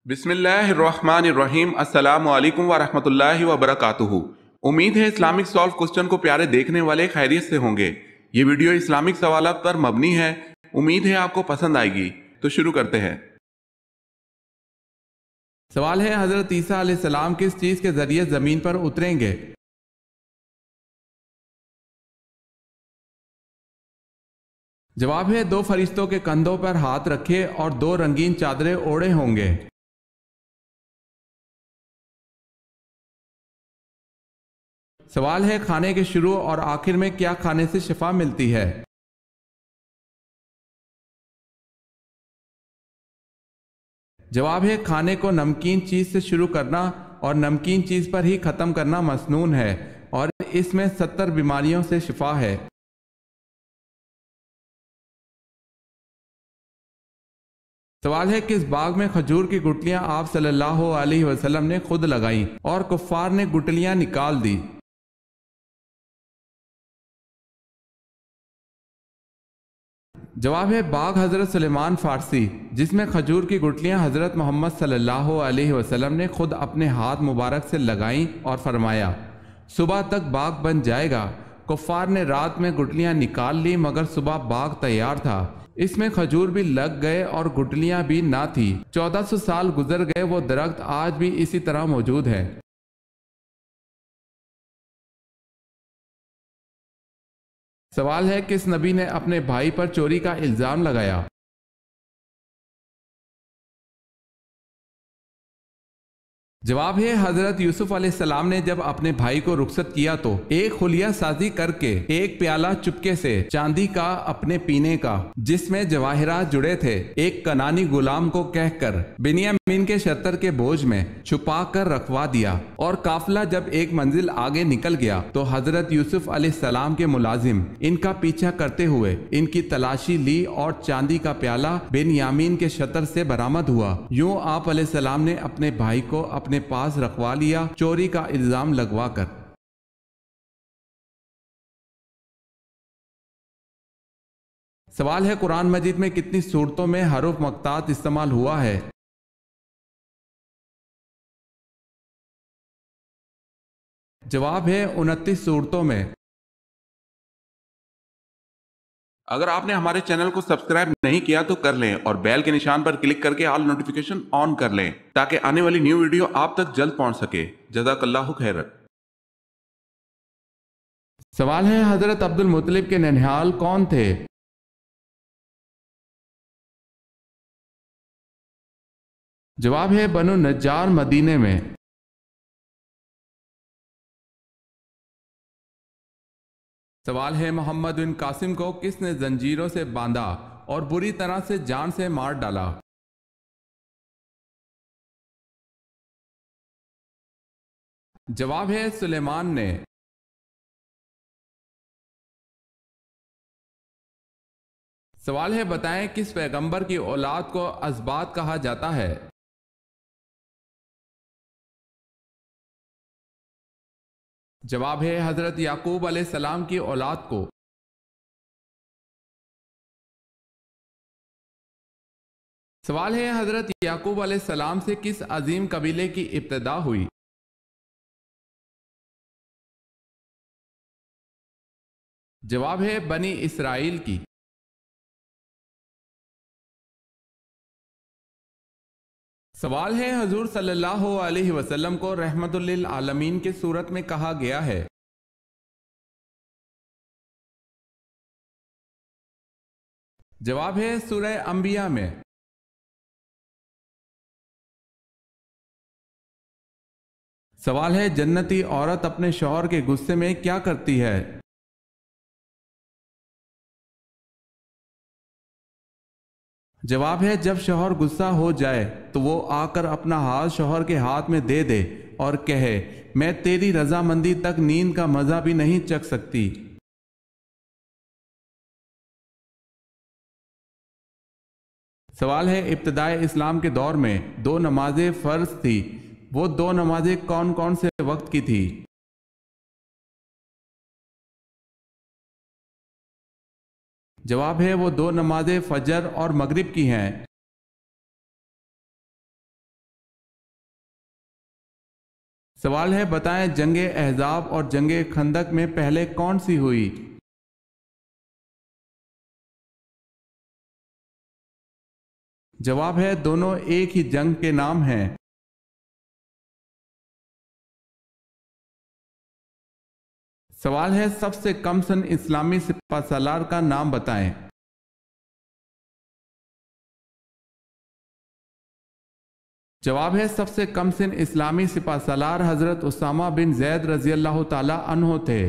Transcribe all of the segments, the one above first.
بسم اللہ الرحمن الرحیم۔ السلام علیکم ورحمۃ اللہ وبرکاتہ۔ امید ہے اسلامک سالو کوسچن کو پیارے دیکھنے والے خیریت سے ہوں گے۔ یہ ویڈیو اسلامک سوالات پر مبنی ہے۔ امید ہے آپ کو پسند آئے گی۔ تو شروع کرتے ہیں۔ سوال ہے، حضرت عیسیٰ علیہ السلام کس چیز کے ذریعے زمین پر اتریں گے؟ جواب ہے، دو فرشتوں کے کندھوں پر ہاتھ رکھے اور دو رنگین چادریں اوڑھے ہوں گے۔ سوال ہے، کھانے کے شروع اور آخر میں کیا کھانے سے شفا ملتی ہے؟ جواب ہے، کھانے کو نمکین چیز سے شروع کرنا اور نمکین چیز پر ہی ختم کرنا مسنون ہے، اور اس میں 70 بیماریوں سے شفا ہے۔ سوال ہے، کس باغ میں کھجور کی گٹلیاں آپ صلی اللہ علیہ وسلم نے خود لگائیں اور کفار نے گٹلیاں نکال دی؟ جواب ہے، باغ حضرت سلیمان فارسی، جس میں کھجور کی گٹلیاں حضرت محمد صلی اللہ علیہ وسلم نے خود اپنے ہاتھ مبارک سے لگائیں اور فرمایا، صبح تک باغ بن جائے گا۔ کفار نے رات میں گٹلیاں نکال لی، مگر صبح باغ تیار تھا۔ اس میں کھجور بھی لگ گئے اور گٹلیاں بھی نہ تھی۔ 1400 سال گزر گئے، وہ درخت آج بھی اسی طرح موجود ہے۔ سوال ہے، کس نبی نے اپنے بھائی پر چوری کا الزام لگایا؟ جواب ہے، حضرت یوسف علیہ السلام نے جب اپنے بھائی کو رخصت کیا تو ایک خلیہ سازی کر کے ایک پیالہ چپکے سے چاندی کا اپنے پینے کا، جس میں جواہرات جڑے تھے، ایک کنانی غلام کو کہہ کر بنیامین کے شتر کے بوجھ میں چھپا کر رکھوا دیا، اور قافلہ جب ایک منزل آگے نکل گیا تو حضرت یوسف علیہ السلام کے ملازم ان کا پیچھا کرتے ہوئے ان کی تلاشی لی اور چاندی کا پیالہ بنیامین کے شتر سے برآمد ہوا۔ یوں آپ علیہ السلام نے اپنے بھائی کو اپنے پاس رکھوا لیا، چوری کا الزام لگوا کر۔ سوال ہے، قرآن مجید میں کتنی صورتوں میں حروف مقطعات استعمال ہوا ہے؟ جواب ہے، 29 صورتوں میں۔ اگر آپ نے ہمارے چینل کو سبسکرائب نہیں کیا تو کر لیں اور بیل کے نشان پر کلک کر کے آل نوٹیفیکیشن آن کر لیں تاکہ آنے والی نیو ویڈیو آپ تک جلد پہنچ سکے۔ جزاک اللہ خیرت۔ سوال ہے، حضرت عبد المطلب کے ننہال کون تھے؟ جواب ہے، بنو نجار، مدینے میں۔ سوال ہے، محمد بن قاسم کو کس نے زنجیروں سے باندھا اور بری طرح سے جان سے مار ڈالا؟ جواب ہے، سلیمان نے۔ سوال ہے، بتائیں کس پیغمبر کی اولاد کو اسباط کہا جاتا ہے؟ جواب ہے، حضرت یعقوب علیہ السلام کی اولاد کو۔ سوال ہے، حضرت یعقوب علیہ السلام سے کس عظیم قبیلے کی ابتدا ہوئی؟ جواب ہے، بنی اسرائیل کی۔ سوال ہے، حضور صلی اللہ علیہ وسلم کو رحمت للعالمین کے صورت میں کہا گیا ہے؟ جواب ہے، سورہ انبیاء میں۔ سوال ہے، جنتی عورت اپنے شوہر کے غصے میں کیا کرتی ہے؟ جواب ہے، جب شوہر غصہ ہو جائے تو وہ آ کر اپنا ہاتھ شوہر کے ہاتھ میں دے دے اور کہے، میں تیری رضامندی تک نیند کا مزہ بھی نہیں چکھ سکتی۔ سوال ہے، ابتدائے اسلام کے دور میں دو نمازیں فرض تھی، وہ دو نمازیں کون کون سے وقت کی تھی؟ جواب ہے، وہ دو نمازیں فجر اور مغرب کی ہیں۔ سوال ہے بتائیں جنگ احزاب اور جنگ خندق میں پہلے کون سی ہوئی؟ جواب ہے دونوں ایک ہی جنگ کے نام ہیں۔ سوال ہے سب سے کم سن اسلامی سپہ سالار کا نام بتائیں۔ جواب ہے سب سے کم سن اسلامی سپہ سالار حضرت اسامہ بن زید رضی اللہ تعالی عنہ تھے۔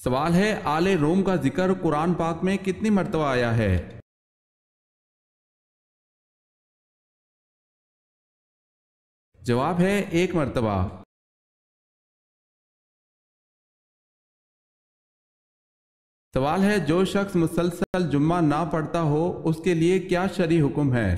سوال ہے آل روم کا ذکر قرآن پاک میں کتنی مرتبہ آیا ہے؟ جواب ہے 1 مرتبہ۔ سوال ہے جو شخص مسلسل جمعہ نہ پڑھتا ہو اس کے لیے کیا شرعی حکم ہے؟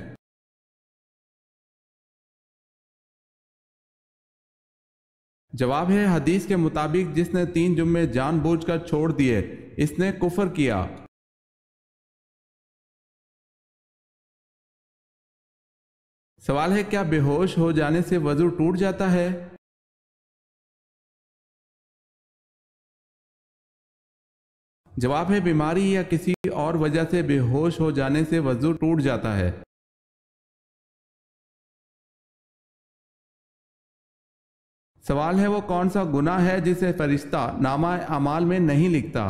جواب ہے حدیث کے مطابق جس نے 3 جمعے جان بوجھ کر چھوڑ دیے اس نے کفر کیا۔ سوال ہے کیا بے ہوش ہو جانے سے وضو ٹوٹ جاتا ہے؟ جواب ہے بیماری یا کسی اور وجہ سے بے ہوش ہو جانے سے وضو ٹوٹ جاتا ہے۔ سوال ہے وہ کون سا گناہ ہے جسے فرشتہ نامہ اعمال میں نہیں لکھتا؟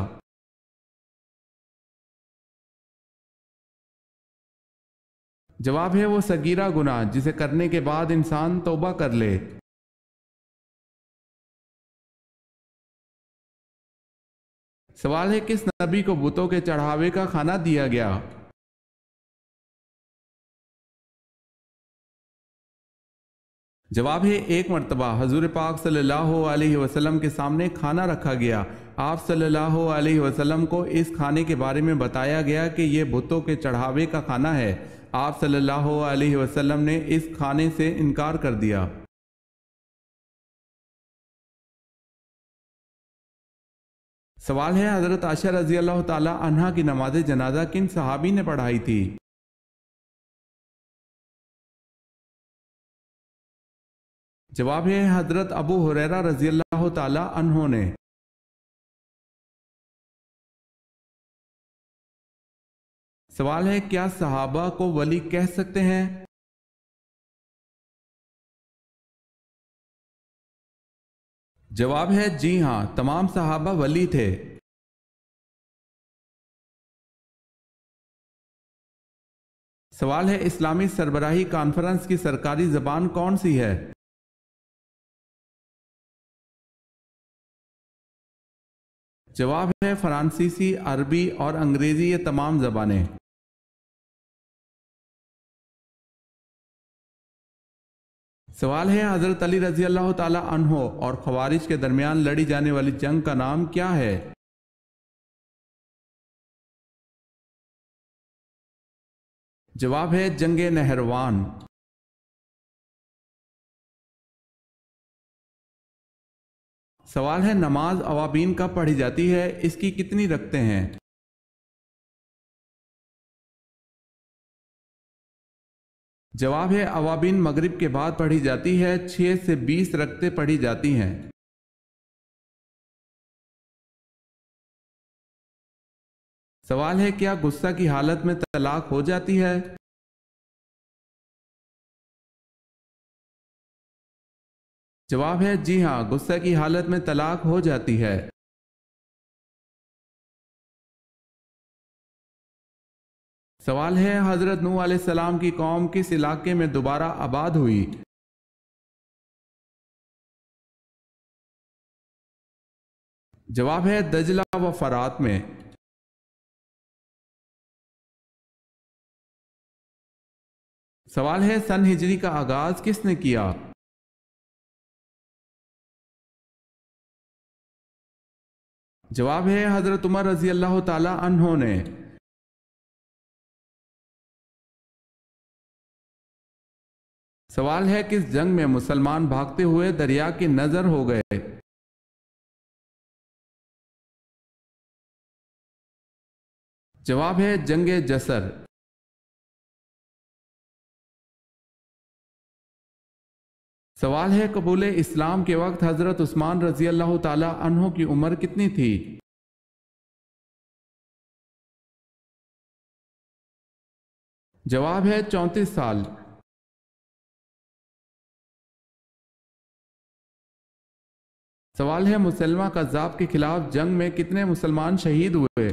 جواب ہے وہ صغیرہ گناہ جسے کرنے کے بعد انسان توبہ کر لے۔ سوال ہے کس نبی کو بتوں کے چڑھاوے کا کھانا دیا گیا؟ جواب ہے 1 مرتبہ حضور پاک صلی اللہ علیہ وسلم کے سامنے کھانا رکھا گیا، آپ صلی اللہ علیہ وسلم کو اس کھانے کے بارے میں بتایا گیا کہ یہ بتوں کے چڑھاوے کا کھانا ہے، آپ صلی اللہ علیہ وسلم نے اس کھانے سے انکار کر دیا۔ سوال ہے حضرت عائشہ رضی اللہ تعالی عنہا کی نماز جنازہ کن صحابی نے پڑھائی تھی؟ جواب ہے حضرت ابو ہریرہ رضی اللہ تعالی عنہ نے۔ سوال ہے کیا صحابہ کو ولی کہہ سکتے ہیں؟ جواب ہے جی ہاں، تمام صحابہ ولی تھے۔ سوال ہے اسلامی سربراہی کانفرنس کی سرکاری زبان کون سی ہے؟ جواب ہے فرانسیسی، عربی اور انگریزی یہ تمام زبانیں۔ سوال ہے حضرت علی رضی اللہ تعالی عنہ اور خوارج کے درمیان لڑی جانے والی جنگ کا نام کیا ہے؟ جواب ہے جنگ نہروان۔ سوال ہے نماز اوابین کب پڑھی جاتی ہے، اس کی کتنی رکعتیں ہیں؟ جواب ہے اوابین مغرب کے بعد پڑھی جاتی ہے، 6 سے 20 رکعتیں پڑھی جاتی ہیں۔ سوال ہے کیا غصہ کی حالت میں طلاق ہو جاتی ہے؟ جواب ہے جی ہاں، غصہ کی حالت میں طلاق ہو جاتی ہے۔ سوال ہے حضرت نوح علیہ السلام کی قوم کس علاقے میں دوبارہ آباد ہوئی؟ جواب ہے دجلہ و فرات میں۔ سوال ہے سن ہجری کا آغاز کس نے کیا؟ جواب ہے حضرت عمر رضی اللہ تعالی عنہ نے۔ سوال ہے کس جنگ میں مسلمان بھاگتے ہوئے دریا کی نظر ہو گئے؟ جواب ہے جنگ جسر۔ سوال ہے قبول اسلام کے وقت حضرت عثمان رضی اللہ تعالی عنہ کی عمر کتنی تھی؟ جواب ہے 34 سال۔ سوال ہے مسلمہ قذاب کے خلاف جنگ میں کتنے مسلمان شہید ہوئے؟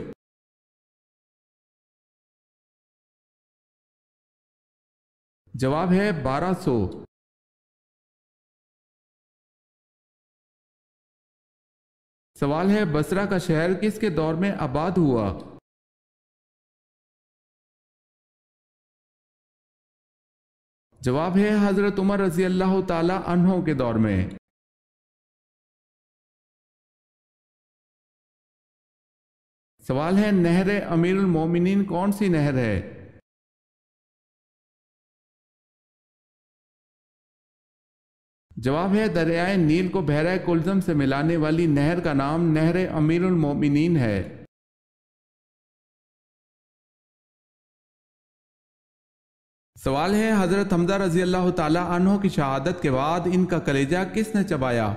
جواب ہے 1200۔ سوال ہے بصرہ کا شہر کس کے دور میں آباد ہوا؟ جواب ہے حضرت عمر رضی اللہ تعالی عنہ کے دور میں۔ سوال ہے نہر امیر المومنین کون سی نہر ہے؟ جواب ہے دریائے نیل کو بحیرہ کلزم سے ملانے والی نہر کا نام نہر امیر المومنین ہے۔ سوال ہے حضرت حمزہ رضی اللہ تعالی عنہ کی شہادت کے بعد ان کا کلیجہ کس نے چبایا؟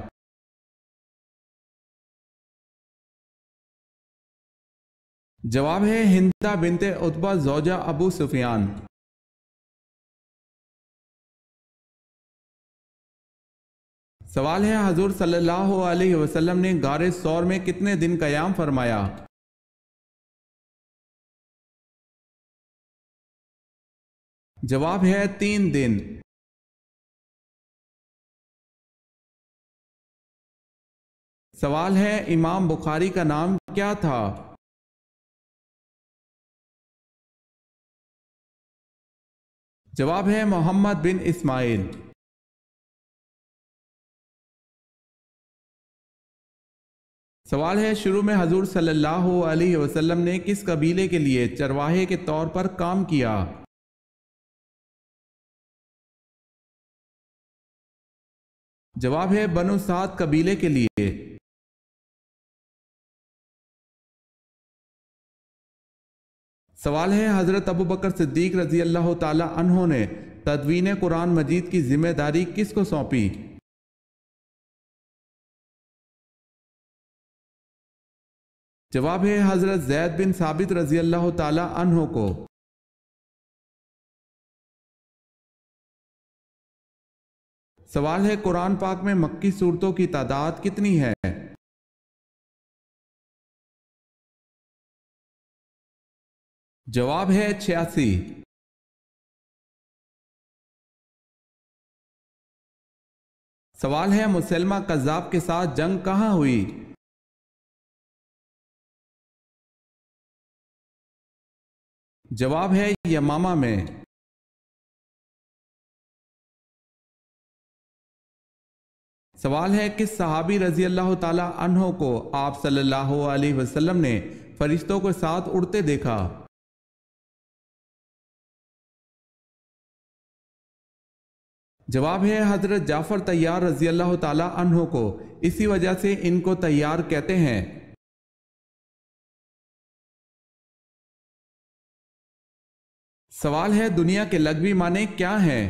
جواب ہے ہندہ بنت عتبہ زوجہ ابو سفیان۔ سوال ہے حضور صلی اللہ علیہ وسلم نے غار ثور میں کتنے دن قیام فرمایا؟ جواب ہے 3 دن۔ سوال ہے امام بخاری کا نام کیا تھا؟ جواب ہے محمد بن اسماعیل۔ سوال ہے شروع میں حضور صلی اللہ علیہ وسلم نے کس قبیلے کے لیے چرواہے کے طور پر کام کیا؟ جواب ہے بنو سعد قبیلے کے لیے۔ سوال ہے حضرت ابو بکر صدیق رضی اللہ تعالی عنہ نے تدوین قرآن مجید کی ذمہ داری کس کو سونپی؟ جواب ہے حضرت زید بن ثابت رضی اللہ تعالی عنہ کو۔ سوال ہے قرآن پاک میں مکی سورتوں کی تعداد کتنی ہے؟ جواب ہے 86۔ سوال ہے مسلمہ قذاب کے ساتھ جنگ کہاں ہوئی؟ جواب ہے یمامہ میں۔ سوال ہے کس صحابی رضی اللہ تعالی عنہ کو آپ صلی اللہ علیہ وسلم نے فرشتوں کے ساتھ اڑتے دیکھا؟ جواب ہے حضرت جعفر طیار رضی اللہ تعالی عنہ کو، اسی وجہ سے ان کو طیار کہتے ہیں۔ سوال ہے دنیا کے لغوی معنی کیا ہیں؟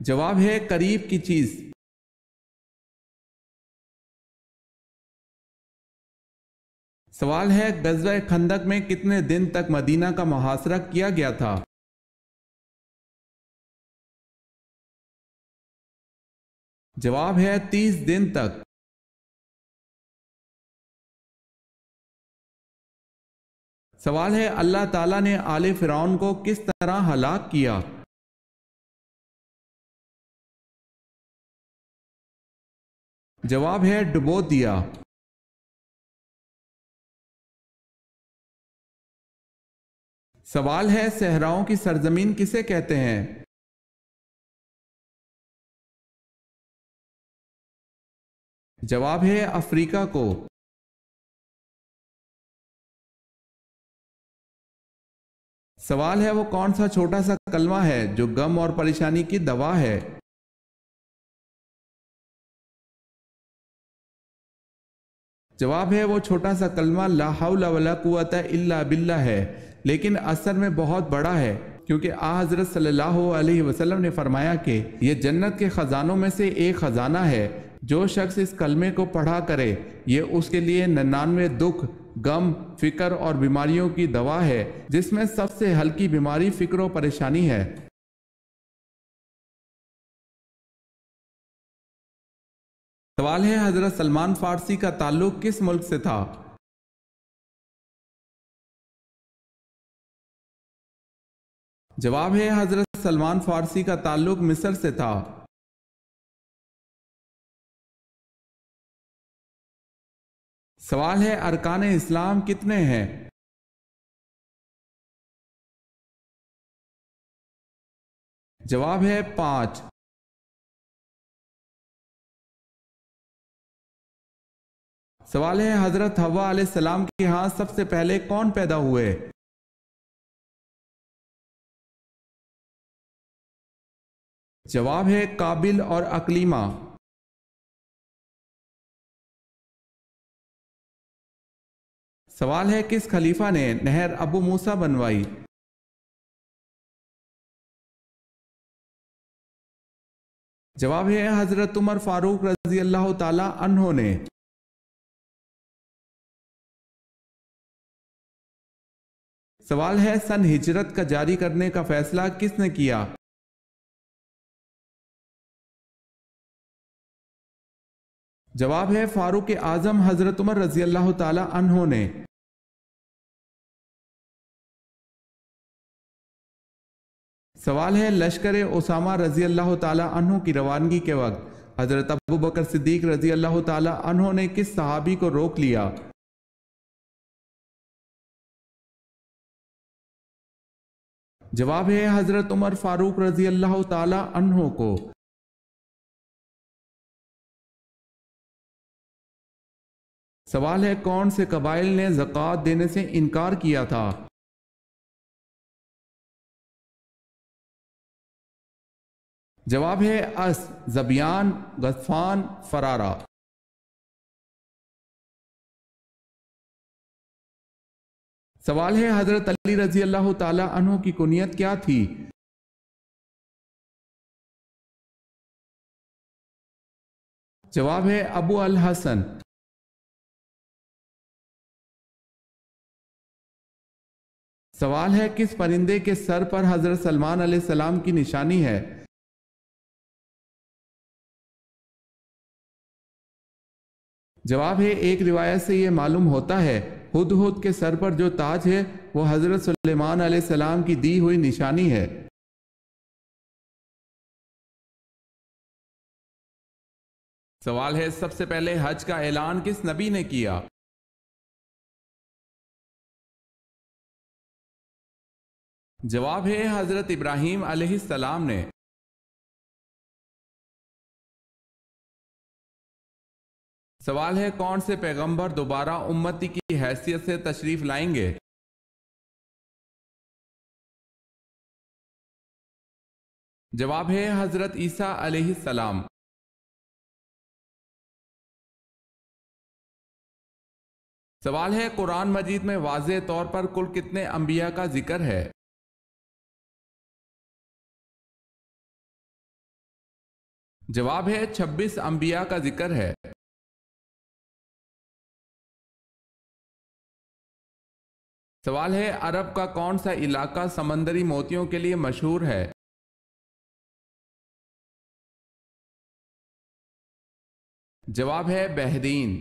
جواب ہے قریب کی چیز۔ سوال ہے غزوہ خندق میں کتنے دن تک مدینہ کا محاصرہ کیا گیا تھا؟ جواب ہے 30 دن تک۔ سوال ہے اللہ تعالیٰ نے آل فرعون کو کس طرح ہلاک کیا؟ جواب ہے ڈبو دیا۔ سوال ہے صحراؤں کی سرزمین کسے کہتے ہیں؟ جواب ہے افریقہ کو۔ سوال ہے وہ کون سا چھوٹا سا کلمہ ہے جو غم اور پریشانی کی دوا ہے؟ جواب ہے وہ چھوٹا سا کلمہ لا حول ولا قوت الا باللہ ہے، لیکن اثر میں بہت بڑا ہے۔ کیونکہ حضرت صلی اللہ علیہ وسلم نے فرمایا کہ یہ جنت کے خزانوں میں سے ایک خزانہ ہے، جو شخص اس کلمے کو پڑھا کرے یہ اس کے لیے 99 دکھ، غم، فکر اور بیماریوں کی دوا ہے، جس میں سب سے ہلکی بیماری فکر و پریشانی ہے۔ سوال ہے، حضرت سلمان فارسی کا تعلق کس ملک سے تھا؟ جواب ہے، حضرت سلمان فارسی کا تعلق مصر سے تھا۔ سوال ہے، ارکان اسلام کتنے ہیں؟ جواب ہے 5۔ سوال ہے، حضرت حوا علیہ السلام کے ہاں سب سے پہلے کون پیدا ہوئے؟ جواب ہے قابل اور اکلیمہ۔ سوال ہے، کس خلیفہ نے نہر ابو موسیٰ بنوائی؟ جواب ہے، حضرت عمر فاروق رضی اللہ تعالی عنہ نے۔ سوال ہے، سن ہجرت کا جاری کرنے کا فیصلہ کس نے کیا؟ جواب ہے، فاروق اعظم حضرت عمر رضی اللہ تعالی عنہ نے۔ سوال ہے، لشکر اسامہ رضی اللہ تعالی عنہ کی روانگی کے وقت حضرت ابو بکر صدیق رضی اللہ تعالی عنہ نے کس صحابی کو روک لیا؟ جواب ہے، حضرت عمر فاروق رضی اللہ تعالی عنہ کو۔ سوال ہے، کون سے قبائل نے زکوٰۃ دینے سے انکار کیا تھا؟ جواب ہے، اس، ذبیان، غطفان، فرارہ۔ سوال ہے، حضرت علی رضی اللہ تعالی عنہ کی کنیت کیا تھی؟ جواب ہے، ابو الحسن۔ سوال ہے، کس پرندے کے سر پر حضرت سلمان علیہ السلام کی نشانی ہے؟ جواب ہے، ایک روایت سے یہ معلوم ہوتا ہے ہدہد کے سر پر جو تاج ہے وہ حضرت سلیمان علیہ السلام کی دی ہوئی نشانی ہے۔ سوال ہے، سب سے پہلے حج کا اعلان کس نبی نے کیا؟ جواب ہے، حضرت ابراہیم علیہ السلام نے۔ سوال ہے، کون سے پیغمبر دوبارہ امتی کی حیثیت سے تشریف لائیں گے؟ جواب ہے، حضرت عیسیٰ علیہ السلام۔ سوال ہے، قرآن مجید میں واضح طور پر کل کتنے انبیاء کا ذکر ہے؟ جواب ہے، 26 انبیاء کا ذکر ہے۔ سوال ہے، عرب کا کون سا علاقہ سمندری موتیوں کے لیے مشہور ہے؟ جواب ہے، بحرین۔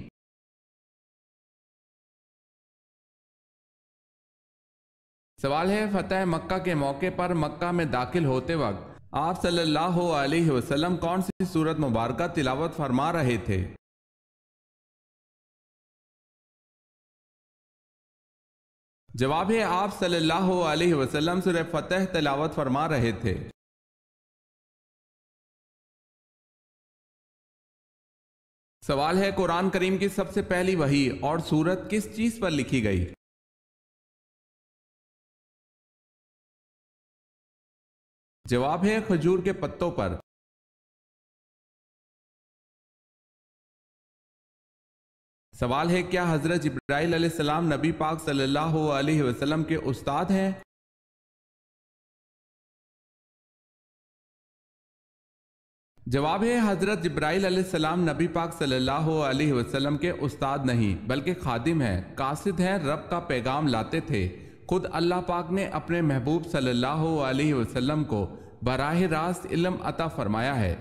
سوال ہے، فتح مکہ کے موقع پر مکہ میں داخل ہوتے وقت آپ صلی اللہ علیہ وسلم کون سی سورت مبارکہ تلاوت فرما رہے تھے؟ جواب ہے، آپ صلی اللہ علیہ وسلم سورہ فتح تلاوت فرما رہے تھے۔ سوال ہے، قرآن کریم کی سب سے پہلی وحی اور سورت کس چیز پر لکھی گئی؟ جواب ہے، کھجور کے پتوں پر۔ سوال ہے، کیا حضرت جبرائیل علیہ السلام نبی پاک صلی اللہ علیہ وسلم کے استاد ہیں؟ جواب ہے حضرت جبرائیل علیہ السلام نبی پاک صلی اللہ علیہ وسلم کے استاد نہیں بلکہ خادم ہیں، قاصد ہیں، رب کا پیغام لاتے تھے۔ خود اللہ پاک نے اپنے محبوب صلی اللہ علیہ وسلم کو براہ راست علم عطا فرمایا ہے۔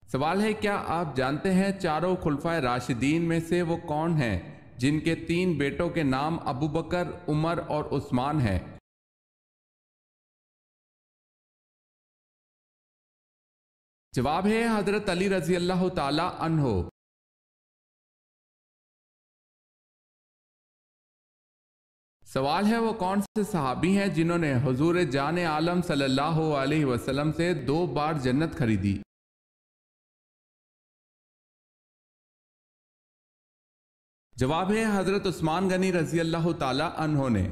سوال ہے، کیا آپ جانتے ہیں چاروں خلفائے راشدین میں سے وہ کون ہیں جن کے 3 بیٹوں کے نام ابو بکر، عمر اور عثمان ہیں؟ جواب ہے حضرت علی رضی اللہ تعالی عنہ۔ سوال ہے، وہ کون سے صحابی ہیں جنہوں نے حضور جان عالم صلی اللہ علیہ وسلم سے 2 بار جنت خریدی؟ جواب ہے حضرت عثمان غنی رضی اللہ تعالی عنہ نے۔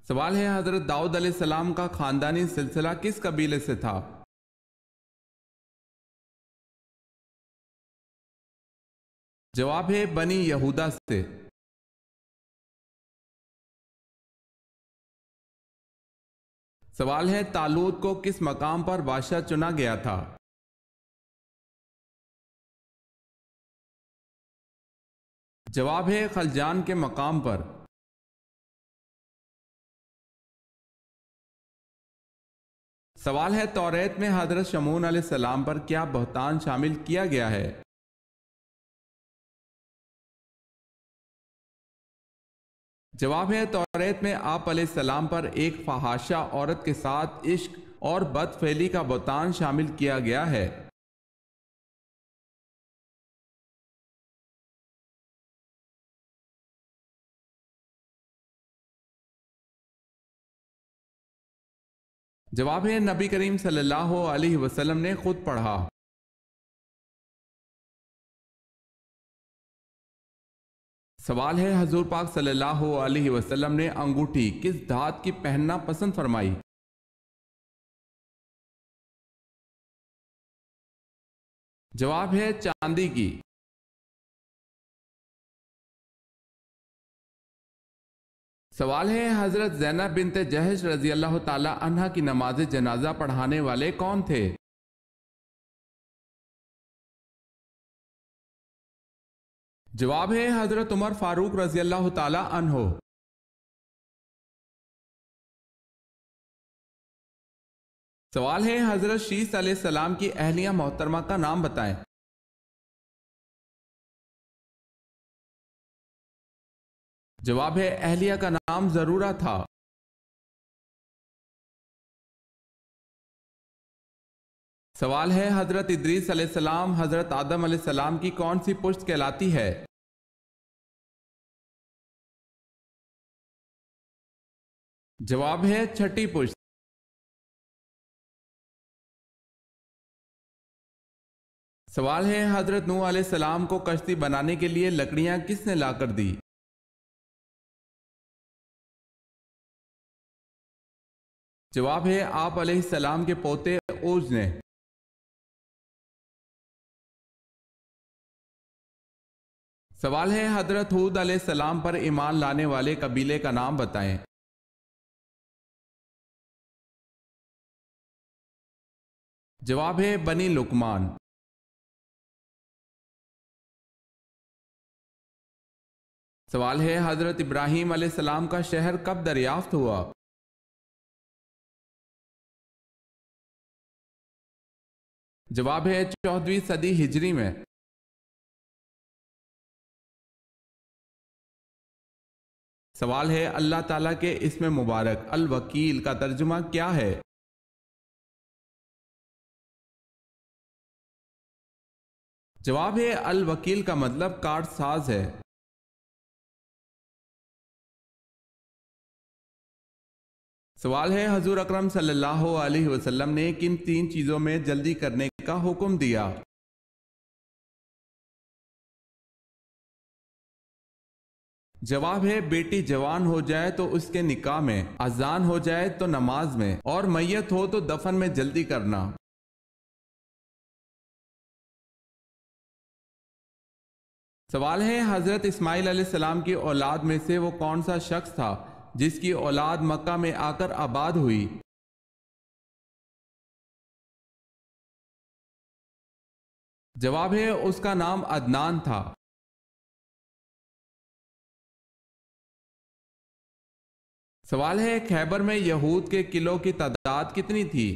سوال ہے، حضرت داؤد علیہ السلام کا خاندانی سلسلہ کس قبیلے سے تھا؟ جواب ہے بنی یہودا سے۔ سوال ہے، طالوت کو کس مقام پر بادشاہ چنا گیا تھا؟ جواب ہے خلجان کے مقام پر۔ سوال ہے، توریت میں حضرت شمعون علیہ السلام پر کیا بہتان شامل کیا گیا ہے؟ جواب ہے، توریت میں آپ علیہ السلام پر ایک فحاشہ عورت کے ساتھ عشق اور بد فعلی کا بہتان شامل کیا گیا ہے۔ جواب ہے نبی کریم صلی اللہ علیہ وسلم نے خود پڑھا۔ سوال ہے، حضور پاک صلی اللہ علیہ وسلم نے انگوٹھی کس دھات کی پہننا پسند فرمائی؟ جواب ہے چاندی کی۔ سوال ہے، حضرت زینب بنت جہش رضی اللہ تعالی عنہ کی نماز جنازہ پڑھانے والے کون تھے؟ جواب ہے حضرت عمر فاروق رضی اللہ تعالی عنہ۔ سوال ہے، حضرت شیس علیہ السلام کی اہلیہ محترمہ کا نام بتائیں۔ جواب ہے اہلیہ کا نام ضرورہ تھا۔ سوال ہے، حضرت ادریس علیہ السلام حضرت آدم علیہ السلام کی کون سی پشت کہلاتی ہے؟ جواب ہے چھٹی پشت۔ سوال ہے، حضرت نوح علیہ السلام کو کشتی بنانے کے لیے لکڑیاں کس نے لا کر دی؟ جواب ہے آپ علیہ السلام کے پوتے اوز نے۔ سوال ہے، حضرت ہود علیہ السلام پر ایمان لانے والے قبیلے کا نام بتائیں۔ جواب ہے بنی لقمان۔ سوال ہے، حضرت ابراہیم علیہ السلام کا شہر کب دریافت ہوا؟ جواب ہے 14ویں صدی ہجری میں۔ سوال ہے، اللہ تعالیٰ کے اسم مبارک الوکیل کا ترجمہ کیا ہے؟ جواب ہے الوکیل کا مطلب کارڈ ساز ہے۔ سوال ہے، حضور اکرم صلی اللہ علیہ وسلم نے کن 3 چیزوں میں جلدی کرنے کا حکم دیا؟ جواب ہے بیٹی جوان ہو جائے تو اس کے نکاح میں، اذان ہو جائے تو نماز میں، اور میت ہو تو دفن میں جلدی کرنا۔ سوال ہے حضرت اسماعیل علیہ السلام کی اولاد میں سے وہ کون سا شخص تھا جس کی اولاد مکہ میں آ کر آباد ہوئی؟ جواب ہے اس کا نام عدنان تھا۔ سوال ہے خیبر میں یہود کے قلعوں کی تعداد کتنی تھی؟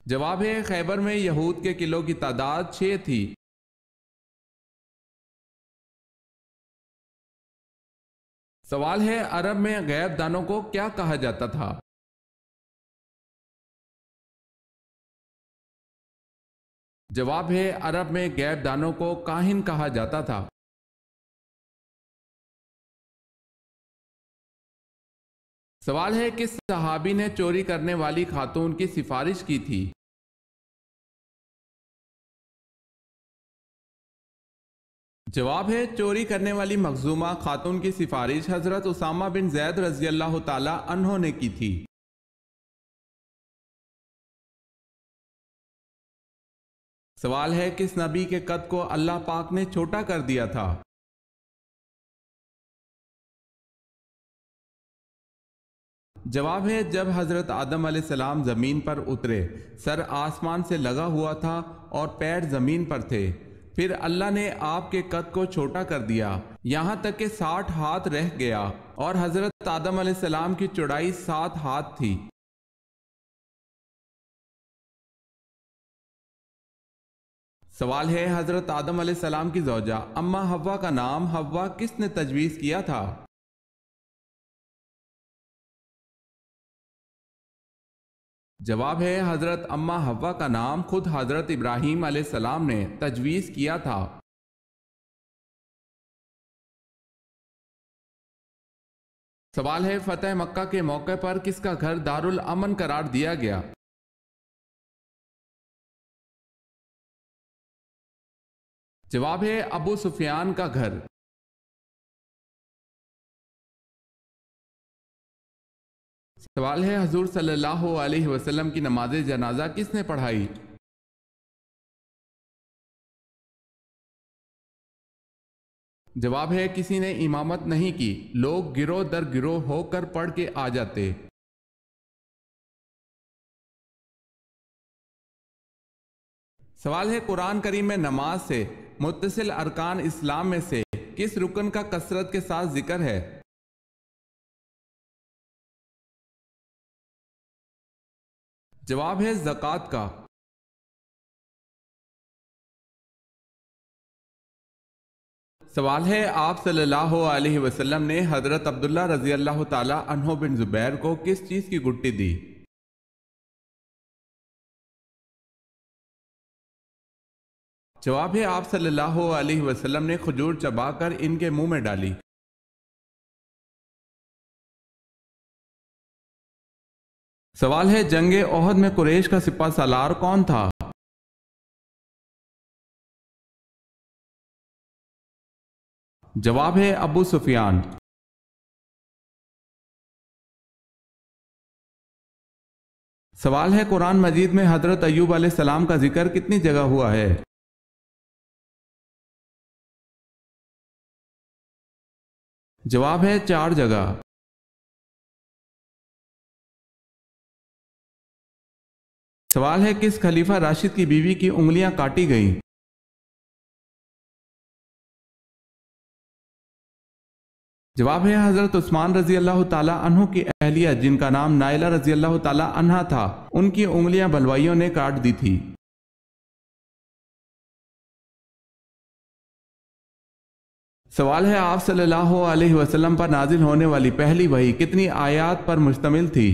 جواب ہے خیبر میں یہود کے قلعوں کی تعداد 6 تھی۔ سوال ہے عرب میں غیب دانوں کو کیا کہا جاتا تھا؟ جواب ہے عرب میں غیب دانوں کو کاہن کہا جاتا تھا۔ سوال ہے کس صحابی نے چوری کرنے والی خاتون کی سفارش کی تھی؟ جواب ہے چوری کرنے والی مخزومہ خاتون کی سفارش حضرت اسامہ بن زید رضی اللہ تعالی عنہ نے کی تھی۔ سوال ہے کس نبی کے قد کو اللہ پاک نے چھوٹا کر دیا تھا؟ جواب ہے جب حضرت آدم علیہ السلام زمین پر اترے، سر آسمان سے لگا ہوا تھا اور پیر زمین پر تھے، پھر اللہ نے آپ کے قد کو چھوٹا کر دیا یہاں تک کہ 60 ہاتھ رہ گیا، اور حضرت آدم علیہ السلام کی چوڑائی 7 ہاتھ تھی۔ سوال ہے حضرت آدم علیہ السلام کی زوجہ اماں حوا کا نام حوا کس نے تجویز کیا تھا؟ جواب ہے حضرت اماں حوا کا نام خود حضرت ابراہیم علیہ السلام نے تجویز کیا تھا۔ سوال ہے فتح مکہ کے موقع پر کس کا گھر دارالامن قرار دیا گیا؟ جواب ہے ابو سفیان کا گھر۔ سوال ہے حضور صلی اللہ علیہ وسلم کی نماز جنازہ کس نے پڑھائی؟ جواب ہے کسی نے امامت نہیں کی، لوگ گروہ در گروہ ہو کر پڑھ کے آ جاتے۔ سوال ہے قرآن کریم میں نماز سے متصل ارکان اسلام میں سے کس رکن کا کثرت کے ساتھ ذکر ہے؟ جواب ہے زکوٰۃ کا۔ سوال ہے آپ صلی اللہ علیہ وسلم نے حضرت عبداللہ رضی اللہ تعالی عنہ بن زبیر کو کس چیز کی گٹی دی؟ جواب ہے آپ صلی اللہ علیہ وسلم نے کھجور چبا کر ان کے منہ میں ڈالی۔ سوال ہے جنگ احد میں قریش کا سپہ سالار کون تھا؟ جواب ہے ابو سفیان۔ سوال ہے قرآن مجید میں حضرت ایوب علیہ السلام کا ذکر کتنی جگہ ہوا ہے؟ جواب ہے 4 جگہ۔ سوال ہے کس خلیفہ راشد کی بیوی کی انگلیاں کاٹی گئیں؟ جواب ہے حضرت عثمان رضی اللہ تعالی عنہ کی اہلیہ جن کا نام نائلہ رضی اللہ تعالی عنہ تھا، ان کی انگلیاں بلوائیوں نے کاٹ دی تھی۔ سوال ہے آپ صلی اللہ علیہ وسلم پر نازل ہونے والی پہلی وحی کتنی آیات پر مشتمل تھی؟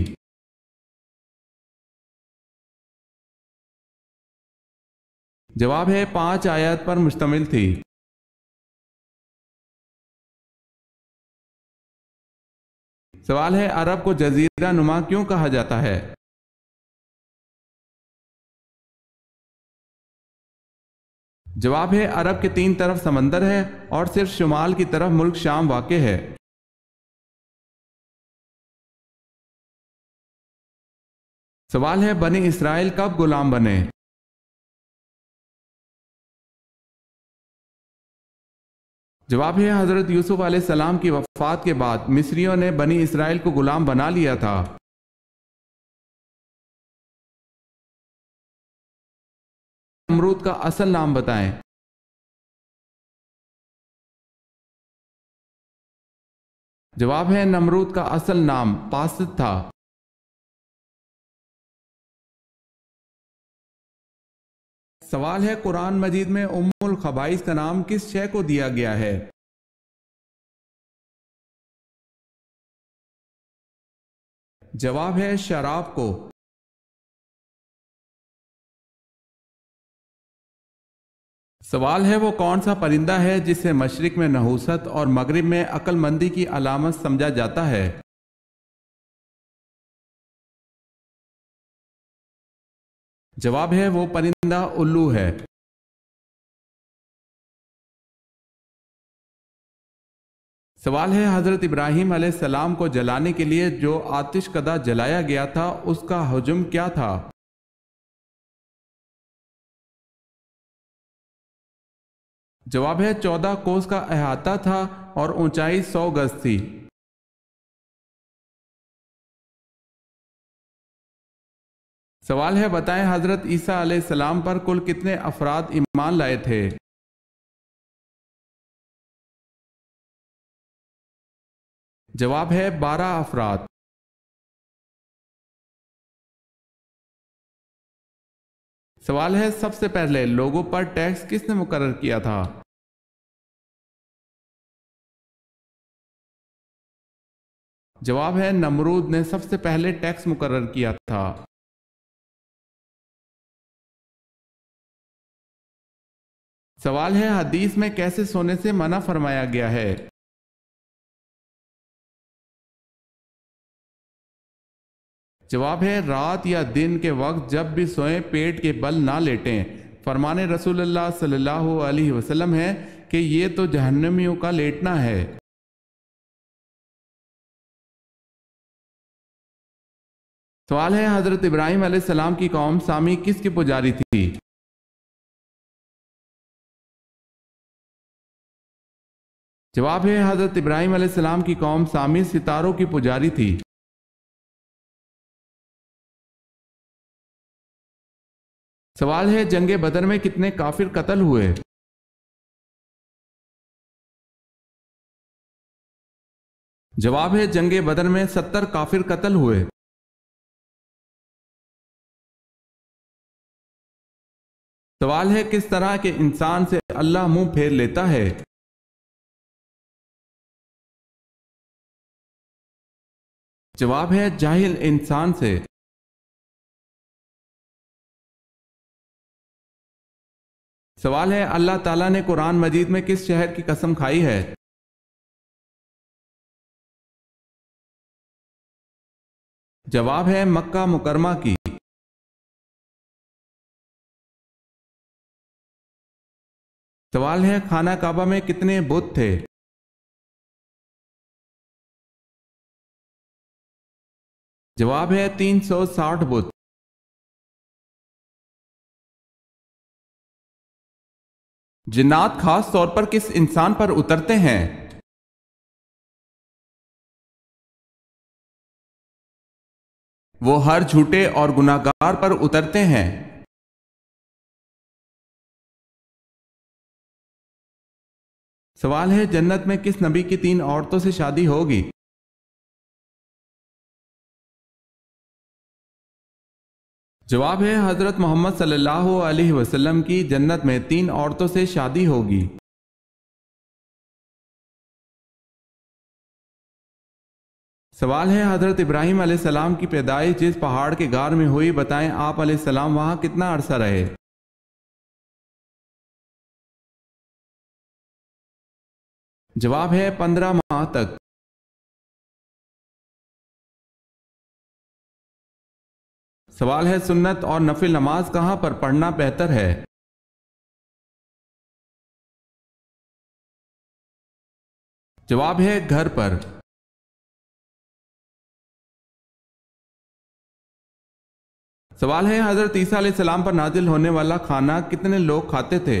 جواب ہے 5 آیات پر مشتمل تھی۔ سوال ہے عرب کو جزیرہ نما کیوں کہا جاتا ہے؟ جواب ہے عرب کے 3 طرف سمندر ہے اور صرف شمال کی طرف ملک شام واقع ہے۔ سوال ہے بنی اسرائیل کب غلام بنے؟ جواب ہے حضرت یوسف علیہ السلام کی وفات کے بعد مصریوں نے بنی اسرائیل کو غلام بنا لیا تھا۔ نمرود کا اصل نام بتائیں۔ جواب ہے نمرود کا اصل نام پاسد تھا۔ سوال ہے قرآن مجید میں ام الخبائث کا نام کس شے کو دیا گیا ہے؟ جواب ہے شراب کو۔ سوال ہے وہ کون سا پرندہ ہے جسے مشرق میں نحوست اور مغرب میں عقل مندی کی علامت سمجھا جاتا ہے؟ جواب ہے وہ پرندہ الو ہے۔ سوال ہے حضرت ابراہیم علیہ السلام کو جلانے کے لیے جو آتش کدہ جلایا گیا تھا اس کا حجم کیا تھا؟ جواب ہے 14 کوس کا احاطہ تھا اور اونچائی 100 گز تھی۔ سوال ہے بتائیں حضرت عیسیٰ علیہ السلام پر کل کتنے افراد ایمان لائے تھے؟ جواب ہے 12 افراد۔ سوال ہے سب سے پہلے لوگوں پر ٹیکس کس نے مقرر کیا تھا؟ جواب ہے نمرود نے سب سے پہلے ٹیکس مقرر کیا تھا۔ سوال ہے حدیث میں کیسے سونے سے منع فرمایا گیا ہے؟ جواب ہے رات یا دن کے وقت جب بھی سوئیں پیٹ کے بل نہ لیٹیں۔ فرمان رسول اللہ صلی اللہ علیہ وسلم ہے کہ یہ تو جہنمیوں کا لیٹنا ہے۔ سوال ہے حضرت ابراہیم علیہ السلام کی قوم سامی کس کی پجاری تھی؟ جواب ہے حضرت ابراہیم علیہ السلام کی قوم سامی ستاروں کی پجاری تھی۔ سوال ہے جنگ بدر میں کتنے کافر قتل ہوئے؟ جواب ہے جنگ بدر میں 70 کافر قتل ہوئے۔ سوال ہے کس طرح کے انسان سے اللہ منہ پھیر لیتا ہے؟ جواب ہے جاہل انسان سے۔ سوال ہے اللہ تعالیٰ نے قرآن مجید میں کس شہر کی قسم کھائی ہے؟ جواب ہے مکہ مکرمہ کی۔ سوال ہے خانہ کعبہ میں کتنے بت تھے؟ جواب ہے 360 بت۔ جنات خاص طور پر کس انسان پر اترتے ہیں؟ وہ ہر جھوٹے اور گناہگار پر اترتے ہیں۔ سوال ہے جنت میں کس نبی کی 3 عورتوں سے شادی ہوگی؟ جواب ہے حضرت محمد صلی اللہ علیہ وسلم کی جنت میں 3 عورتوں سے شادی ہوگی۔ سوال ہے حضرت ابراہیم علیہ السلام کی پیدائش جس پہاڑ کے غار میں ہوئی بتائیں آپ علیہ السلام وہاں کتنا عرصہ رہے؟ جواب ہے 15 ماہ تک۔ سوال ہے سنت اور نفل نماز کہاں پر پڑھنا بہتر ہے؟ جواب ہے گھر پر۔ سوال ہے حضرت عیسیٰ علیہ السلام پر نازل ہونے والا کھانا کتنے لوگ کھاتے تھے؟